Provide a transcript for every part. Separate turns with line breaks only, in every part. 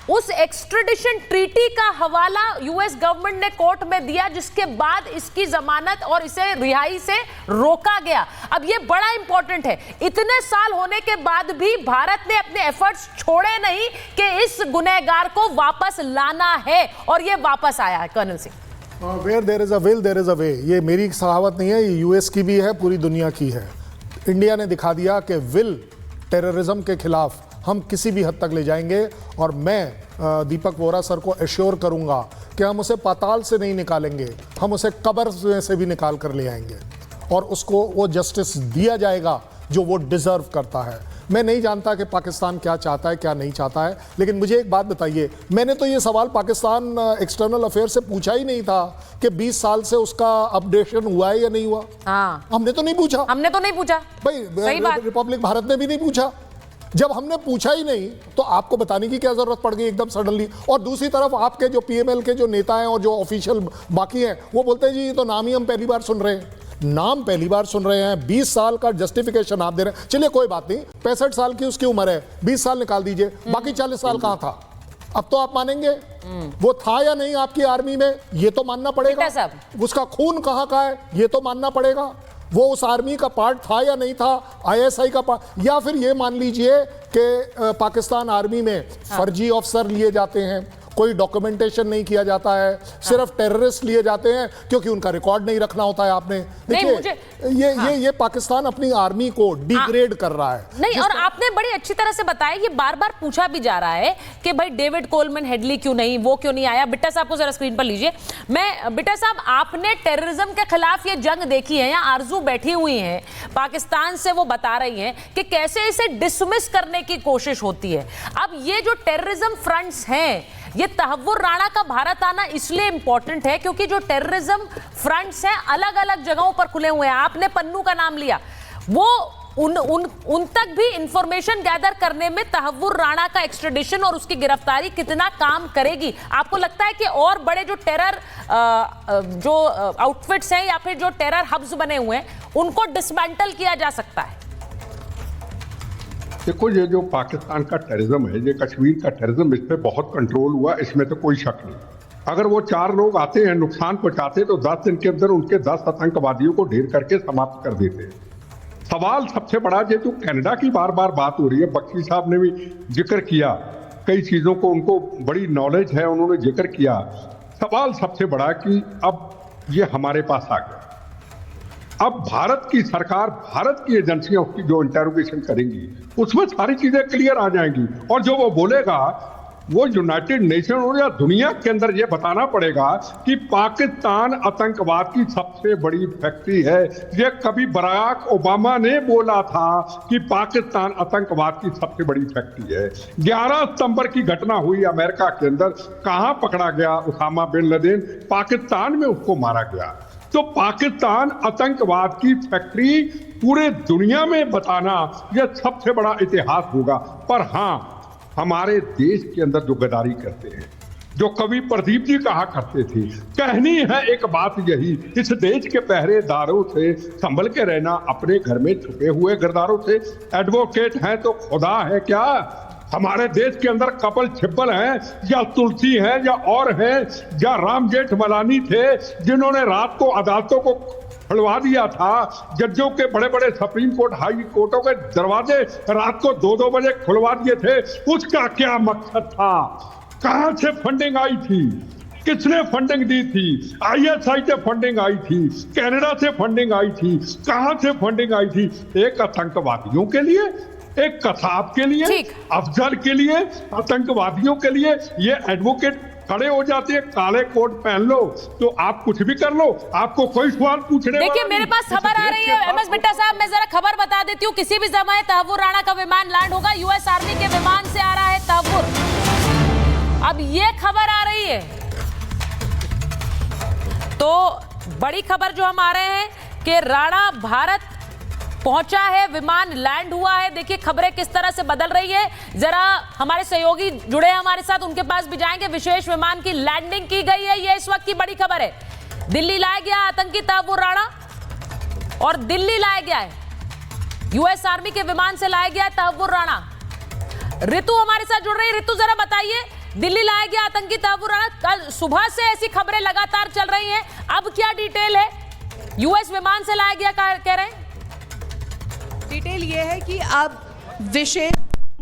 उस extradition treaty का हवाला यूएस गवर्नमेंट ने कोर्ट में दिया, जिसके बाद इसकी जमानत और इसे रिहाई से रोका गया। अब ये बड़ा इंपॉर्टेंट है, इतने साल होने के बाद भी भारत ने अपने एफर्ट्स छोड़े नहीं कि इस गुनहगार को वापस लाना है, और ये वापस आया है। Colonel Singh,
where there is a will there is a way, ये मेरी सहावत नहीं है, ये यूएस की भी है, पूरी दुनिया की है। इंडिया ने दिखा दिया कि विल टेररिज्म के खिलाफ हम किसी भी हद तक ले जाएंगे, और मैं दीपक वोरा सर को एश्योर करूंगा कि हम उसे पाताल से नहीं निकालेंगे, हम उसे कब्र में से भी निकाल कर ले आएंगे, और उसको वो जस्टिस दिया जाएगा जो वो डिजर्व करता है। मैं नहीं जानता कि पाकिस्तान क्या चाहता है क्या नहीं चाहता है, लेकिन मुझे एक बात बताइए, मैंने तो ये सवाल पाकिस्तान एक्सटर्नल अफेयर से पूछा ही नहीं था कि 20 साल से उसका अपडेशन हुआ है या नहीं हुआ।
हाँ,
हमने तो नहीं पूछा भाई, रिपब्लिक भारत ने भी नहीं पूछा। जब हमने पूछा ही नहीं तो आपको बताने की क्या जरूरत पड़ गई एकदम सडनली। और दूसरी तरफ आपके जो पीएमएल के जो नेता हैं और जो ऑफिशियल बाकी हैं, वो बोलते हैं जी ये तो नाम ही हम पहली बार सुन रहे हैं, नाम पहली बार सुन रहे हैं, 20 साल का जस्टिफिकेशन आप दे रहे हैं। चलिए कोई बात नहीं, 65 साल की उसकी उम्र है, 20 साल निकाल दीजिए, बाकी 40 साल कहां था? अब तो आप मानेंगे वो था या नहीं आपकी आर्मी में, ये तो मानना पड़ेगा। उसका खून कहां का है, ये तो मानना पड़ेगा। वो उस आर्मी का पार्ट था या नहीं था, आईएसआई का पार्ट, या फिर ये मान लीजिए कि पाकिस्तान आर्मी में फर्जी अफसर लिए जाते हैं, कोई डॉक्यूमेंटेशन नहीं किया जाता है, सिर्फ टेररिस्ट लिए जाते हैं क्योंकि उनका रिकॉर्ड नहीं रखना होता है। आपने देखिए ये पाकिस्तान अपनी आर्मी को डिग्रेड कर रहा है।
नहीं, और आपने बड़ी अच्छी तरह से बताया, ये बार बार पूछा भी जा रहा है कि भाई डेविड कोलमैन हेडली क्यों नहीं, वो क्यों नहीं आया। बिट्टा साहब को जरा स्क्रीन पर लीजिए। बिट्टा साहब, आपने टेररिज्म के खिलाफ ये जंग देखी है, या आरजू बैठी हुई है पाकिस्तान से, वो बता रही हैं कि कैसे इसे डिसमिस करने की कोशिश होती है। अब ये जो टेररिज्म फ्रंट्स हैं, ये तहव्वुर राणा का भारत आना इसलिए इंपॉर्टेंट है क्योंकि जो टेररिज्म फ्रंट्स हैं अलग अलग जगहों पर खुले हुए हैं। आपने पन्नू का नाम लिया, वो उन तक भी इंफॉर्मेशन गैदर करने में तहव्वुर राणा का एक्सट्रेडिशन और उसकी गिरफ्तारी कितना काम करेगी? आपको लगता है कि और बड़े जो टेरर जो आउटफिट्स हैं या फिर जो टेरर हब्स बने हुए हैं, उनको डिसमेंटल किया जा सकता है?
देखो, ये जो पाकिस्तान का टेररिज्म है, ये कश्मीर का टेररिज्म, इस पे बहुत कंट्रोल हुआ, इसमें तो कोई शक नहीं। अगर वो 4 लोग आते हैं नुकसान पहुंचाते तो 10 दिन के अंदर उनके 10 आतंकवादियों को ढेर करके समाप्त कर देते हैं। सवाल सबसे बड़ा, ये जो कनाडा की बार बार बात हो रही है, बख्शी साहब ने भी जिक्र किया, कई चीजों को उनको बड़ी नॉलेज है, उन्होंने जिक्र किया। सवाल सबसे बड़ा कि अब ये हमारे पास आ गया, अब भारत की सरकार, भारत की एजेंसियां उसकी जो इंटेरोगेशन करेंगी उसमें सारी चीजें क्लियर आ जाएंगी, और जो वो बोलेगा वो यूनाइटेड नेशन और या दुनिया के अंदर ये बताना पड़ेगा कि पाकिस्तान आतंकवाद की सबसे बड़ी फैक्ट्री है। ये कभी बराक ओबामा ने बोला था कि पाकिस्तान आतंकवाद की सबसे बड़ी फैक्ट्री है। 11 सितंबर की घटना हुई अमेरिका के अंदर, कहां पकड़ा गया उसामा बिन लादेन? पाकिस्तान में उसको मारा गया। तो पाकिस्तान आतंकवाद की फैक्ट्री पूरे दुनिया में बताना यह सबसे बड़ा इतिहास होगा। पर हां, हमारे देश के अंदर जो गद्दारी करते हैं, जो कवि प्रदीप जी कहा करते थे, कहनी है एक बात यही, इस देश के पहरेदारों से संभल के रहना, अपने घर में छुपे हुए गद्दारों से। एडवोकेट हैं तो खुदा है क्या? हमारे देश के अंदर कपिल सिब्बल हैं या तुलसी हैं या और हैं या राम जेठमलानी थे जिन्होंने रात को अदालतों को खुलवा दिया था, जजों के बड़े बड़े सुप्रीम कोर्ट, हाई कोर्टों के दरवाजे रात को 2-2 बजे खुलवा दिए थे। उसका क्या मकसद था? कहां से फंडिंग आई थी? किसने फंडिंग दी थी? आईएसआई से फंडिंग आई थी, कनाडा से फंडिंग आई थी, कहां से फंडिंग आई थी? एक आतंकवादियों के लिए, एक कसाब के लिए, अफजल के लिए, आतंकवादियों के लिए ये एडवोकेट खड़े हो जाते हैं। काले कोट पहन लो तो आप कुछ भी कर लो, आपको कोई सवाल पूछने।
देखिए, मेरे पास खबर आ रही है एमएस बिट्टा साहब, मैं जरा खबर बता देती हूँ। किसी भी समय तहव्वुर राणा का विमान लैंड होगा। यूएस आर्मी के विमान से आ रहा है तहव्वुर। अब ये खबर आ रही है, तो बड़ी खबर जो हम आ रहे हैं कि राणा भारत पहुंचा है, विमान लैंड हुआ है। देखिए खबरें किस तरह से बदल रही है। जरा हमारे सहयोगी जुड़े हैं हमारे साथ, उनके पास भी जाएंगे। विशेष विमान की लैंडिंग की गई है, ये इस वक्त की बड़ी खबर है। दिल्ली लाया गया आतंकी तहव्वुर राणा, और दिल्ली लाया गया है, यूएस आर्मी के विमान से लाया गया तहव्वुर राणा। ऋतु हमारे साथ जुड़ रही है। ऋतु, जरा बताइए, दिल्ली लाया गया आतंकी तहव्वुर राणा। कल सुबह से ऐसी खबरें लगातार चल रही हैं, अब क्या डिटेल है? यूएस विमान से लाया गया कह रहे हैं।
डिटेल ये है कि अब विशेष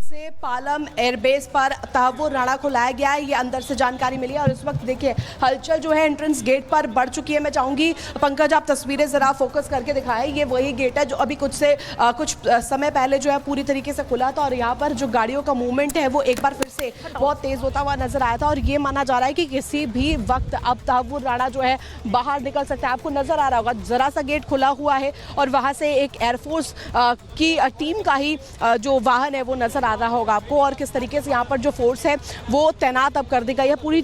से पालम एयरबेस पर तहव्वुर राणा को लाया गया है, ये अंदर से जानकारी मिली है। और इस वक्त देखिए हलचल जो है एंट्रेंस गेट पर बढ़ चुकी है। मैं चाहूंगी पंकज आप तस्वीरें जरा फोकस करके दिखाएं। ये वही गेट है जो अभी कुछ समय पहले जो है पूरी तरीके से खुला था और यहाँ पर जो गाड़ियों का मूवमेंट है वो एक बार फिर से बहुत तेज होता हुआ नजर आया था। और ये माना जा रहा है कि किसी भी वक्त अब तहव्वुर राणा जो है बाहर निकल सकता है। आपको नजर आ रहा होगा जरा सा गेट खुला हुआ है और वहां से एक एयरफोर्स की टीम का ही जो वाहन है वो नजर आ रहा होगा आपको। और किस तरीके से यहाँ पर जो फोर्स है वो तैनात अब कर दी गई है। पूरी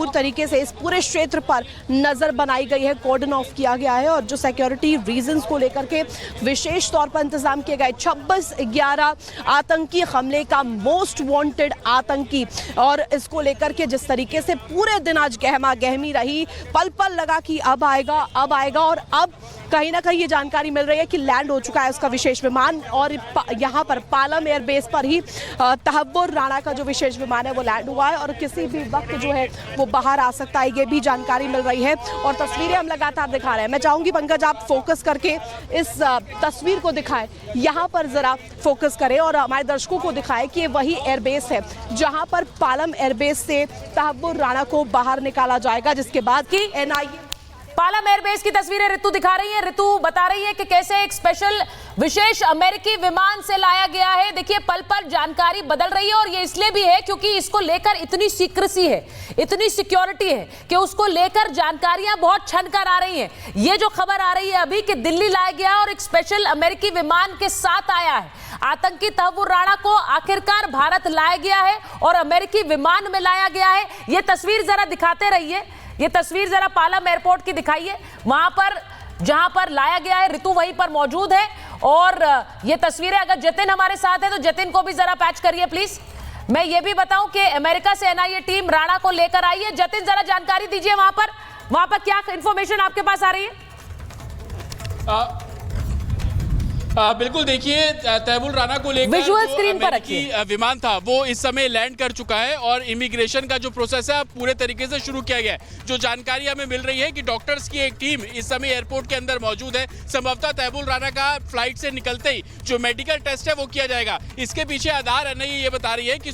तरीके से इस पूरे क्षेत्र पर नजर बनाई गई है, कॉर्डन ऑफ किया गया है। और जो सिक्योरिटी रीजंस को लेकर के विशेष तौर पर इंतजाम किए गए। 26/11 आतंकी हमले का मोस्ट वांटेड आतंकी, और इसको लेकर के जिस तरीके से पूरे दिन आज गहमा गहमी रही, पल पल लगा कि अब आएगा और अब कहीं ना कहीं ये जानकारी मिल रही है कि लैंड हो चुका है उसका विशेष विमान। और यहाँ पर पालम एयरबेस पर ही तहव्वुर राणा का जो विशेष विमान है वो लैंड हुआ है और किसी भी वक्त जो है वो बाहर आ सकता है, ये भी जानकारी मिल रही है। और तस्वीरें हम लगातार दिखा रहे हैं। मैं चाहूंगी पंकज आप फोकस करके इस तस्वीर को दिखाएं, यहाँ पर जरा फोकस करें और हमारे दर्शकों को दिखाएं कि वही एयरबेस है जहाँ पर पालम एयरबेस से तहव्वुर राणा को बाहर निकाला जाएगा, जिसके बाद की एनआईए
पालम एयरबेस की तस्वीरें ऋतु दिखा रही है। ऋतु बता रही है कि कैसे एक स्पेशल विशेष अमेरिकी विमान से लाया गया है। देखिए पल पल जानकारी बदल रही है और ये इसलिए भी है क्योंकि इसको लेकर इतनी सीक्रेसी है, इतनी सिक्योरिटी है कि उसको लेकर जानकारियां बहुत छन कर आ रही हैं। ये जो खबर आ रही है अभी कि दिल्ली लाया गया और एक स्पेशल अमेरिकी विमान के साथ आया है आतंकी तहव्वुर राणा को, आखिरकार भारत लाया गया है और अमेरिकी विमान में लाया गया है। ये तस्वीर जरा दिखाते रहिए, ये तस्वीर जरा पालम एयरपोर्ट की दिखाइए, वहां पर जहां पर लाया गया है। ऋतु वहीं पर मौजूद है और ये तस्वीरें अगर जतिन हमारे साथ है तो जतिन को भी जरा पैच करिए प्लीज। मैं ये भी बताऊं कि अमेरिका से एनआईए टीम राणा को लेकर आई है। जतिन जरा जानकारी दीजिए वहां पर क्या इंफॉर्मेशन आपके पास आ रही है?
बिल्कुल, देखिए तहव्वुर राणा को लेकर
विजुअल स्क्रीन पर रखिए।
विमान था वो इस समय लैंड कर चुका है और इमिग्रेशन का जो प्रोसेस है पूरे तरीके से शुरू किया गया है। जो जानकारी हमें मिल रही है कि डॉक्टर्स की एक टीम इस समय एयरपोर्ट के अंदर मौजूद है। संभवतः तहव्वुर राणा का फ्लाइट से निकलते ही जो मेडिकल टेस्ट है वो किया जाएगा। इसके पीछे आधार एनआईए ये बता रही है कि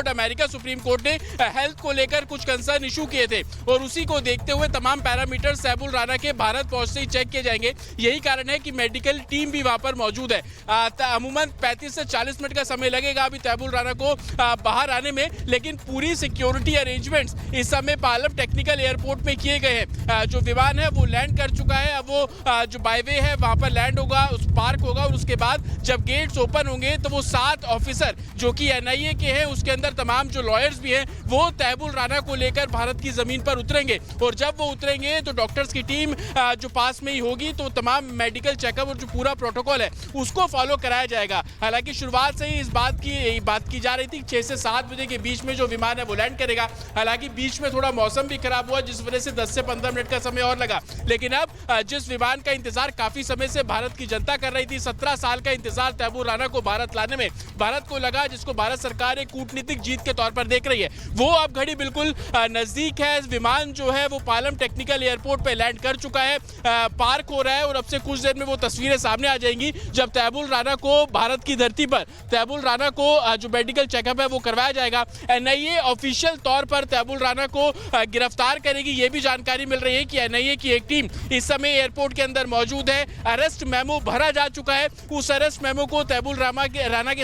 अमेरिका सुप्रीम कोर्ट ने हेल्थ को लेकर कुछ कंसर्न इशू किए थे और उसी को देखते हुए तमाम पैरामीटर तहव्वुर राणा के भारत पहुंचते ही चेक किए जाएंगे। यही कारण है कि मेडिकल टीम भी वहां पर मौजूद है। अमूमन 35 से 40 मिनट का समय लगेगा अभी तहव्वुर राणा को बाहर आने में, लेकिन पूरी सिक्योरिटी अरेंजमेंट्स इस समय पालम टेक्निकल एयरपोर्ट में किए गए हैं। जो विमान है वो लैंड कर चुका है। अब वो जो बायवे है वहां पर लैंड होगा, उस पार्क होगा और उसके बाद जब गेट्स ओपन होंगे तो वो 7 ऑफिसर जो कि एनआईए के हैं, उसके अंदर तमाम जो लॉयर्स भी हैं, वो तहव्वुर राणा को लेकर भारत की जमीन पर उतरेंगे। और जब वो उतरेंगे तो डॉक्टर्स की टीम जो पास में ही होगी तो तमाम मेडिकल चेकअप और जो पूरा प्रोटोकॉल है उसको फॉलो कराया जाएगा। हालांकि शुरुआत से ही इस बात की जा रही थी 6 से 7 बजे के बीच में जो विमान है वो लैंड करेगा। हालांकि बीच में थोड़ा मौसम भी खराब हुआ जिस वजह से 10 से 15 मिनट का समय और लगा। लेकिन अब जिस विमान का इंतजार काफी समय से भारत की जनता कर रही थी, 17 साल का इंतजार तहव्वुर राणा को भारत लाने में भारत को लगा, जिसको भारत सरकार एक कूटनीतिक जीत के तौर पर देख रही है, वो अब घड़ी बिल्कुल नजदीक है। विमान जो है वो पालम टेक्निकल एयरपोर्ट पे लैंड कर चुका है, पार्क हो रहा है और अब से कुछ देर में वो तस्वीरें सामने आ जाएंगी जब तहव्वुर राणा को भारत की धरती पर तहव्वुर राणा को जो मेडिकल चेकअप है वो करवाया जाएगा। एनआईए ऑफिशियल तौर पर तहव्वुर राणा को गिरफ्तार करेगी, ये भी जानकारी मिल रही है कि एनआईए की एक टीम इस समय एयरपोर्ट के अंदर मौजूद है। अरेस्ट मेमो भरा जा चुका है, उस अरेस्ट मेमो को तहव्वुर राणा के